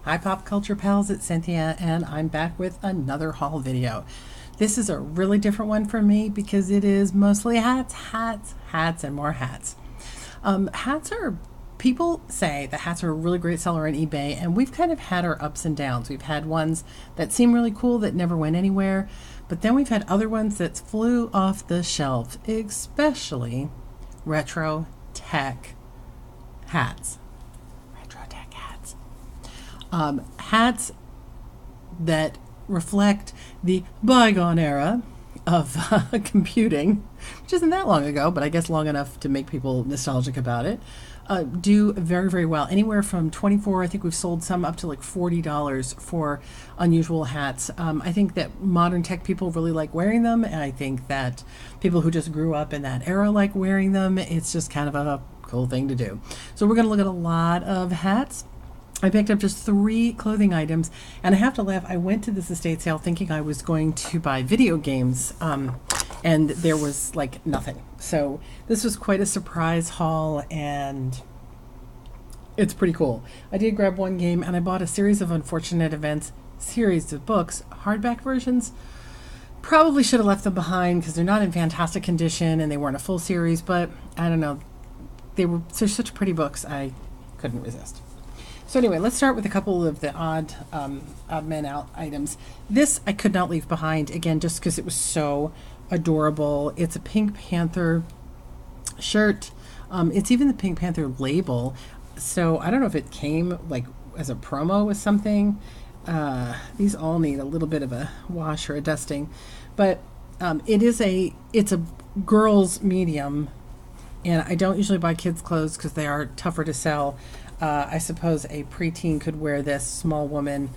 Hi Pop Culture Pals, it's Cynthia and I'm back with another haul video. This is a really different one for me because it is mostly hats, and more hats. Hats are, people say that hats are a really great seller on eBay, and we've kind of had our ups and downs. We've had ones that seem really cool that never went anywhere, but then we've had other ones that flew off the shelf, especially retro tech hats. Hats that reflect the bygone era of computing, which isn't that long ago, but I guess long enough to make people nostalgic about it, do very, very well. Anywhere from $24, I think we've sold some up to like $40 for unusual hats. I think that modern tech people really like wearing them, and I think that people who just grew up in that era like wearing them. It's just kind of a cool thing to do. So we're going to look at a lot of hats. I picked up just 3 clothing items, and I have to laugh. I went to this estate sale thinking I was going to buy video games, and there was like nothing. So this was quite a surprise haul, and it's pretty cool. I did grab one game, and I bought a series of Unfortunate Events series of books, hardback versions. Probably should have left them behind because they're not in fantastic condition, and they weren't a full series, but I don't know. They're such pretty books, I couldn't resist. So anyway, let's start with a couple of the odd men out items. This I could not leave behind, again, just because it was so adorable. It's a Pink Panther shirt. It's even the Pink Panther label. So I don't know if it came like as a promo with something. These all need a little bit of a wash or a dusting, but it's a girl's medium, and I don't usually buy kids' clothes because they are tougher to sell. I suppose a preteen could wear this, small woman,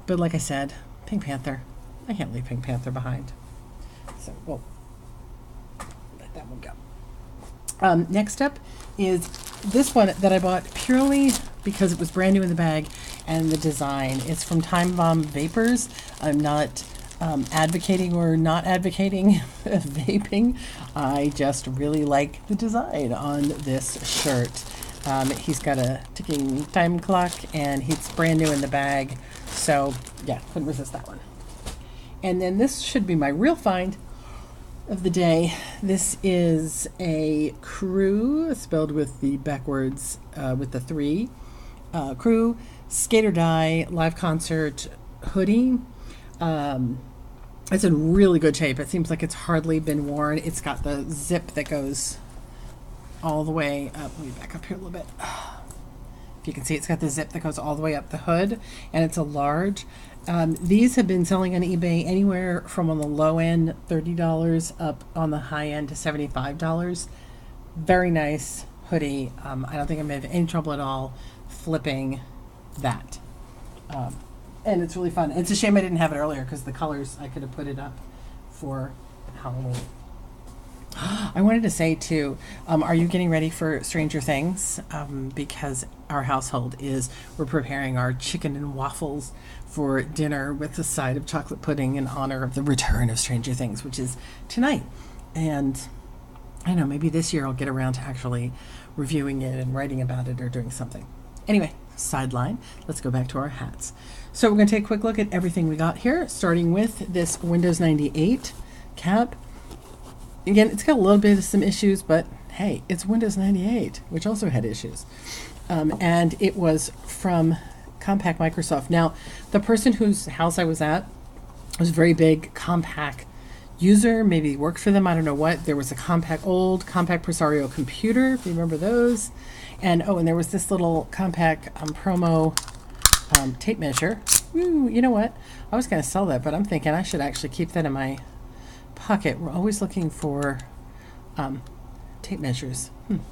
but like I said, Pink Panther. I can't leave Pink Panther behind. So we'll let that one go. Next up is this one that I bought purely because it was brand new in the bag and the design. It's from Time Bomb Vapors. I'm not advocating or not advocating vaping. I just really like the design on this shirt. He's got a ticking time clock, and he's brand new in the bag. So, yeah, couldn't resist that one. And then this should be my real find of the day. This is a Crew, spelled with the backwards, with the 3. Crew Skate or Die live concert hoodie. It's in really good shape. It seems like it's hardly been worn. It's got the zip that goes all the way up. Let me back up here a little bit. If you can see, it's got the zip that goes all the way up the hood, and it's a large. These have been selling on eBay anywhere from, on the low end, $30 up on the high end to $75. Very nice hoodie. I don't think I'm going to have any trouble at all flipping that. And it's really fun. It's a shame I didn't have it earlier because the colors, I could have put it up for Halloween. I wanted to say too, are you getting ready for Stranger Things? Because our household we're preparing our chicken and waffles for dinner with a side of chocolate pudding in honor of the return of Stranger Things, which is tonight. And I know, maybe this year I'll get around to actually reviewing it and writing about it or doing something. Anyway, sideline, let's go back to our hats. So we're going to take a quick look at everything we got here, starting with this Windows 98 cap. Again, it's got a little bit of some issues, but hey, it's Windows 98, which also had issues. And it was from Compaq Microsoft. Now, the person whose house I was at was a very big Compaq user. Maybe worked for them, I don't know what. There was a old Compaq Presario computer, if you remember those. And and there was this little Compaq promo tape measure. Ooh, you know what? I was going to sell that, but I'm thinking I should actually keep that in my pocket. We're always looking for tape measures. And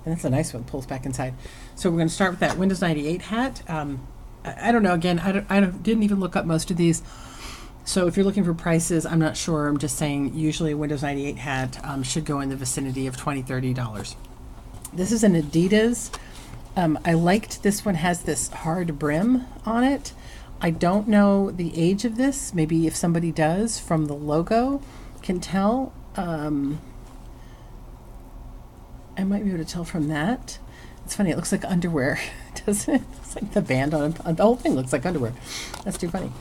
that's a nice one, pulls back inside. So we're going to start with that Windows 98 hat. I don't know, again, I didn't even look up most of these. So if you're looking for prices, I'm not sure. I'm just saying usually a Windows 98 hat should go in the vicinity of $20, $30. This is an Adidas. I liked this one, has this hard brim on it. I don't know the age of this. Maybe if somebody does from the logo can tell. I might be able to tell from that. It's funny, it looks like underwear doesn't it? It's like the band on the whole thing looks like underwear. That's too funny.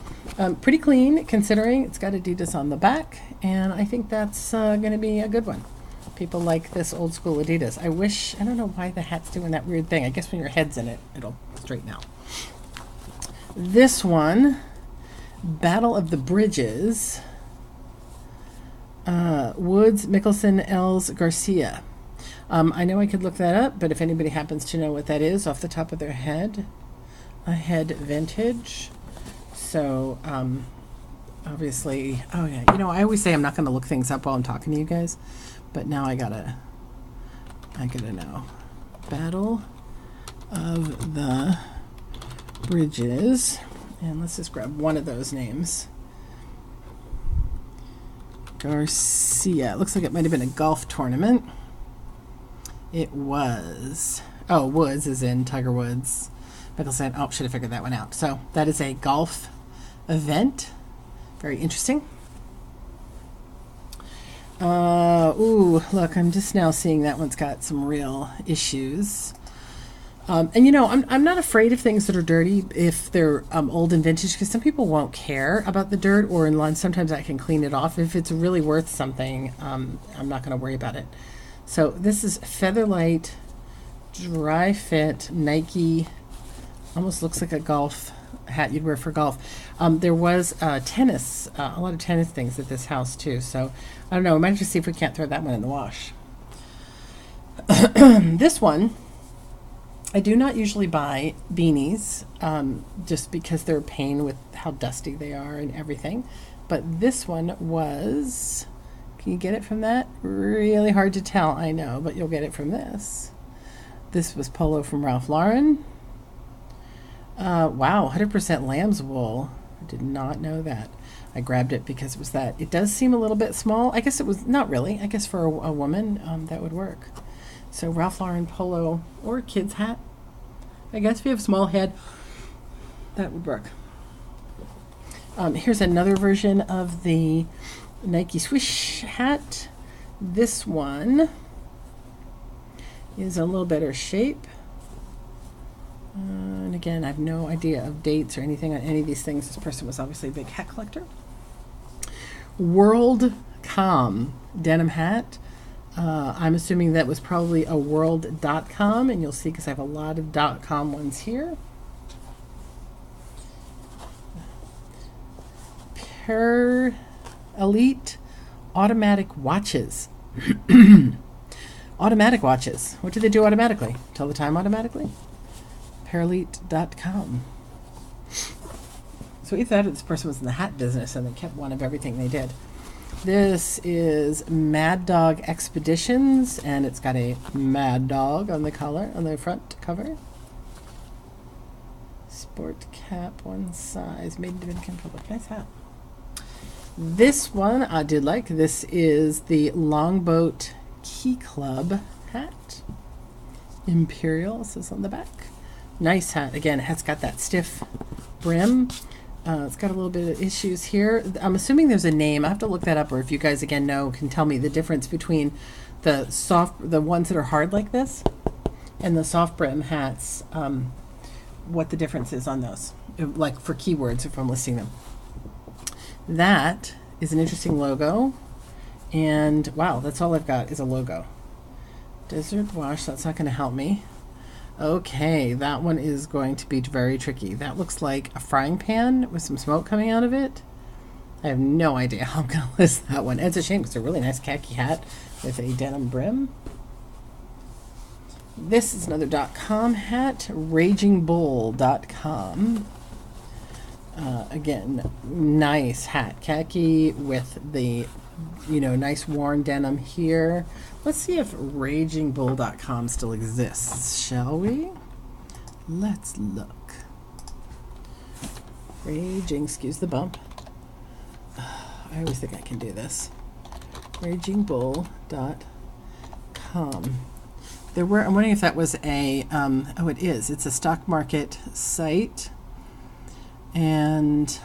Pretty clean considering it's got Adidas on the back, and I think that's going to be a good one. People like this old school Adidas. I don't know why the hat's doing that weird thing. I guess when your head's in it, it'll straighten out. This one, Battle of the Bridges, Woods, Mickelson, Els, Garcia. I know I could look that up, but if anybody happens to know what that is off the top of their head, a head vintage. So, obviously, oh yeah, I always say I'm not going to look things up while I'm talking to you guys, but now I gotta know. Battle of the Bridges, and let's just grab one of those names. Garcia. It looks like it might have been a golf tournament. It was. Oh, Woods is in Tiger Woods. Mickelson. Oh, should have figured that one out. So that is a golf event. Very interesting. Ooh, look, I'm just now seeing that one's got some real issues. And I'm not afraid of things that are dirty if they're old and vintage, because some people won't care about the dirt, or in line sometimes I can clean it off. If it's really worth something, I'm not going to worry about it. So this is Featherlight Dry Fit Nike. Almost looks like a golf hat you'd wear for golf. There was tennis, a lot of tennis things at this house too. So I don't know. We might just see if we can't throw that one in the wash. This one, I do not usually buy beanies just because they're a pain with how dusty they are and everything. But this one was, can you get it from that? Really hard to tell, I know, but you'll get it from this. This was polo from Ralph Lauren. Wow, 100% lamb's wool. I did not know that. I grabbed it because it was that. It does seem a little bit small. I guess it was, not really. I guess for a woman, that would work. So Ralph Lauren polo or a kid's hat. I guess if you have a small head, that would work. Here's another version of the Nike Swish hat. This one is a little better shape. And again, I have no idea of dates or anything on any of these things. This person was obviously a big hat collector. WorldCom denim hat. I'm assuming that was probably a world.com, and you'll see because I have a lot of .com ones here. Per Elite automatic watches. Automatic watches. What do they do automatically? Tell the time automatically? Parelite.com. So either that or this person was in the hat business and they kept one of everything they did. This is Mad Dog Expeditions, and it's got a Mad Dog on the collar, on the front cover. Sport cap, one size, made in Dominican Republic. Nice hat. This one I did like. This is the Longboat Key Club hat. Imperial, says on the back. Nice hat. Again, it's got that stiff brim. It's got a little bit of issues here. I'm assuming there's a name. I have to look that up, or if you guys again know, can tell me the difference between the ones that are hard like this and the soft brim hats, what the difference is on those, like for keywords if I'm listing them. That is an interesting logo, and wow, that's all I've got is a logo. Desert Wash, that's not going to help me. Okay, that one is going to be very tricky. That looks like a frying pan with some smoke coming out of it. I have no idea how I'm going to list that one. It's a shame because it's a really nice khaki hat with a denim brim. This is another .com hat, ragingbull.com. Again, nice hat. Khaki with the, nice worn denim here. Let's see if ragingbull.com still exists, shall we? Let's look. Excuse the bump. I always think I can do this. Ragingbull.com. I'm wondering if that was a, it is. It's a stock market site. And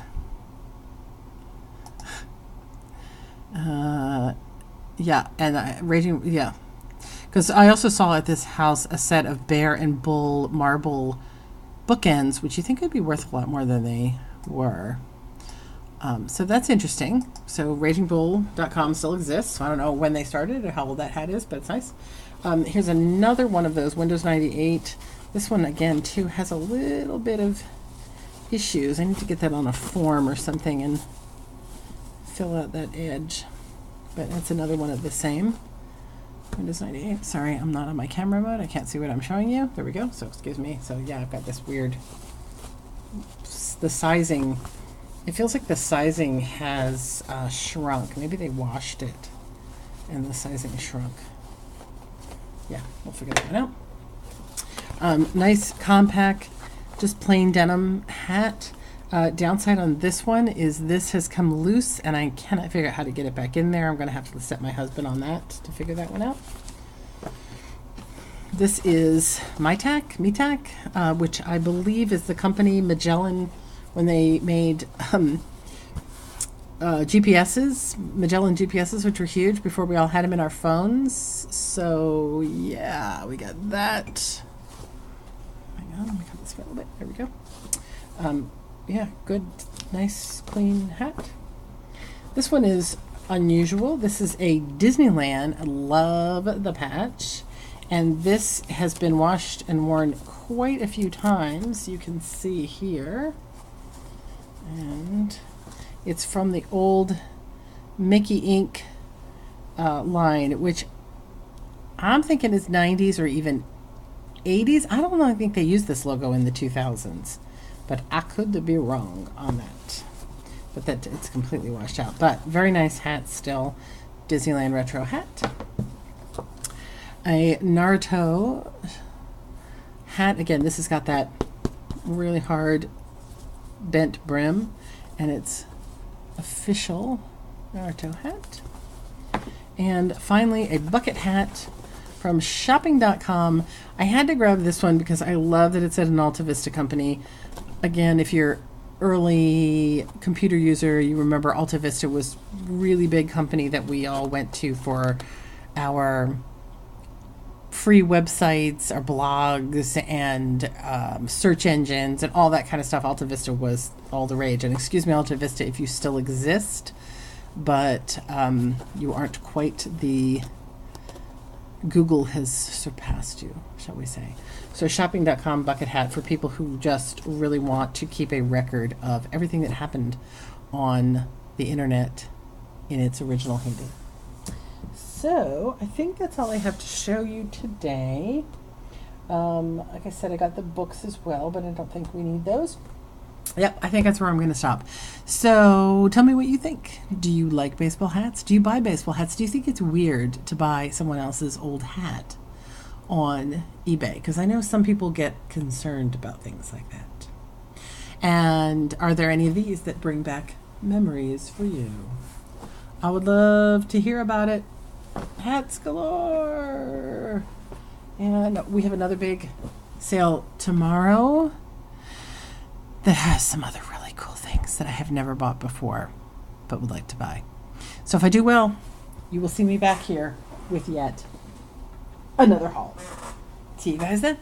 because I also saw at this house a set of bear and bull marble bookends, which you think would be worth a lot more than they were. So that's interesting. So ragingbull.com still exists. So I don't know when they started or how old that hat is, but it's nice. Here's another one of those, Windows 98. This one, again, too, has a little bit of issues. I need to get that on a form or something and fill out that edge. But that's another one of the same. Windows 98. Sorry, I'm not on my camera mode. I can't see what I'm showing you. There we go. So excuse me. So yeah, I've got this weird, the sizing, it feels like the sizing has shrunk. Maybe they washed it and the sizing shrunk. Yeah, we'll figure that one out. Nice compact, just plain denim hat. Downside on this one is this has come loose and I cannot figure out how to get it back in there. I'm going to have to set my husband on that to figure that one out. This is MeTac, which I believe is the company Magellan, when they made GPSs, Magellan GPSs, which were huge before we all had them in our phones. So yeah, we got that. Hang on, let me cut this a little bit. There we go. Yeah, good, nice, clean hat. This one is unusual. This is a Disneyland. I love the patch. And this has been washed and worn quite a few times. You can see here. And it's from the old Mickey Inc. Line, which I'm thinking is 90s or even 80s. I don't know. I think they used this logo in the 2000s. But I could be wrong on that. But that it's completely washed out. But very nice hat still. Disneyland retro hat. A Naruto hat. Again, this has got that really hard bent brim. And it's official Naruto hat. And finally, a bucket hat from shopping.com. I had to grab this one because I love that it's at an Alta Vista company. Again, if you're early computer user, you remember Alta Vista was a really big company that we all went to for our free websites, our blogs, and search engines, and all that kind of stuff. Alta Vista was all the rage. And excuse me, Alta Vista, if you still exist, but you aren't quite the... Google has surpassed you, shall we say. So shopping.com bucket hat for people who just really want to keep a record of everything that happened on the internet in its original heyday. So I think that's all I have to show you today. Like I said, I got the books as well, but I don't think we need those. Yep, I think that's where I'm going to stop. So tell me what you think. Do you like baseball hats? Do you buy baseball hats? Do you think it's weird to buy someone else's old hat on eBay? Because I know some people get concerned about things like that. And are there any of these that bring back memories for you? I would love to hear about it. Hats galore! And we have another big sale tomorrow that has some other really cool things that I have never bought before, but would like to buy. So if I do well, you will see me back here with yet another haul. See you guys then.